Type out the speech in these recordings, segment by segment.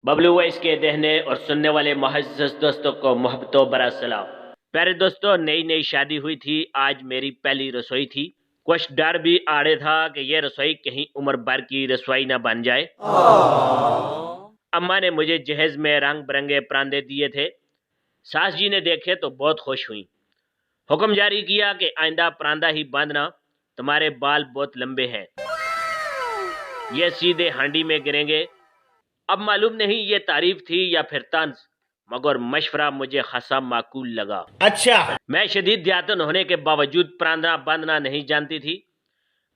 Bablu voice کے دیکھنے اور سننے والے معزز دوستوں کو محبتوں برا سلام۔ پیارے دوستوں، نئی شادی ہوئی تھی، آج میری پہلی رسوئی تھی۔ کچھ ڈر بھی آڑے تھا کہ یہ رسوئی کہیں عمر بھر کی رسوائی نہ بن جائے۔ اماں نے مجھے جہیز میں رنگ برنگے پراندے دیے تھے۔ ساس جی نے دیکھے تو بہت خوش ہوئیں۔ حکم جاری کیا کہ آئندہ پراندہ ہی باندھنا، تمہارے بال بہت لمبے ہیں، یہ سیدھے ہانڈی میں گریں گے۔ اب معلوم نہیں یہ تعریف تھی یا پھر طنز، مگر مشورہ مجھے خاصا معقول لگا۔ اچھا، میں شدید دیاتن ہونے کے باوجود پراندہ باندھنا نہیں جانتی تھی۔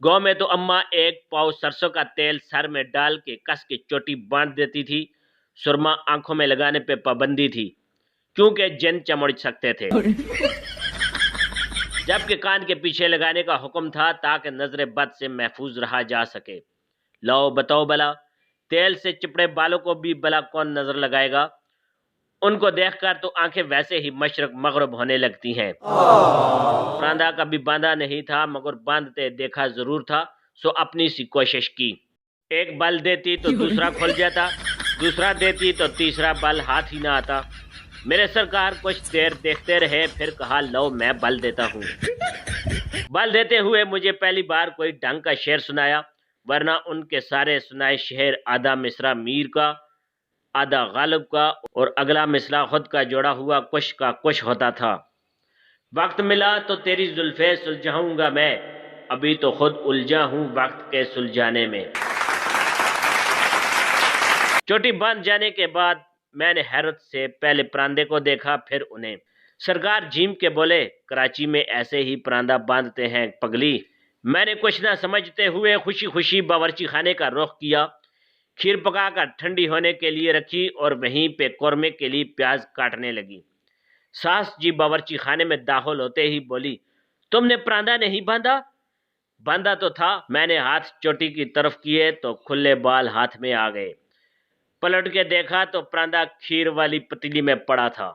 گاؤں میں تو اماں ایک پاؤ سرسوں کا تیل سر میں ڈال کے کس کے چوٹی باندھ دیتی تھی۔ سرما آنکھوں میں لگانے پہ پابندی تھی کیونکہ جن چمڑ سکتے تھے، جبکہ کان کے پیچھے لگانے کا حکم تھا تاکہ نظر بد سے محفوظ رہا جا سکے۔ لو بتاؤ بلا، تیل سے چپڑے بالوں کو بھی بلا کون نظر لگائے گا؟ ان کو دیکھ کر تو آنکھیں ویسے ہی مشرق مغرب ہونے لگتی ہیں۔ پراندہ کبھی باندھا نہیں تھا مگر باندھتے دیکھا ضرور تھا، سو اپنی سی کوشش کی۔ ایک بل دیتی تو دوسرا کھل جاتا، دوسرا دیتی تو تیسرا بل ہاتھ ہی نہ آتا۔ میرے سرکار کچھ دیر دیکھتے رہے، پھر کہا لو میں بل دیتا ہوں۔ بل دیتے ہوئے مجھے پہلی بار کوئی ڈھنگ کا شعر سنایا، ورنہ ان کے سارے سنائے شعر آدھا مصرع میر کا، آدھا غالب کا اور اگلا مصرع خود کا جوڑا ہوا کچھ کا کچھ ہوتا تھا۔ وقت ملا تو تیری زلفیں سلجھاؤں گا میں، ابھی تو خود الجھا ہوں وقت کے سلجھانے میں۔ چوٹی باندھ جانے کے بعد میں نے حیرت سے پہلے پراندے کو دیکھا، پھر انہیں۔ سرکار جھیم کے بولے، کراچی میں ایسے ہی پراندہ باندھتے ہیں پگلی۔ میں نے کچھ نہ سمجھتے ہوئے خوشی خوشی باورچی خانے کا رخ کیا۔ کھیر پکا کر ٹھنڈی ہونے کے لیے رکھی اور وہیں پہ قورمے کے لیے پیاز کاٹنے لگی۔ ساس جی باورچی خانے میں داخل ہوتے ہی بولی، تم نے پراندہ نہیں باندھا؟ باندھا تو تھا، میں نے ہاتھ چوٹی کی طرف کیے تو کھلے بال ہاتھ میں آ گئے۔ پلٹ کے دیکھا تو پراندہ کھیر والی پتیلی میں پڑا تھا۔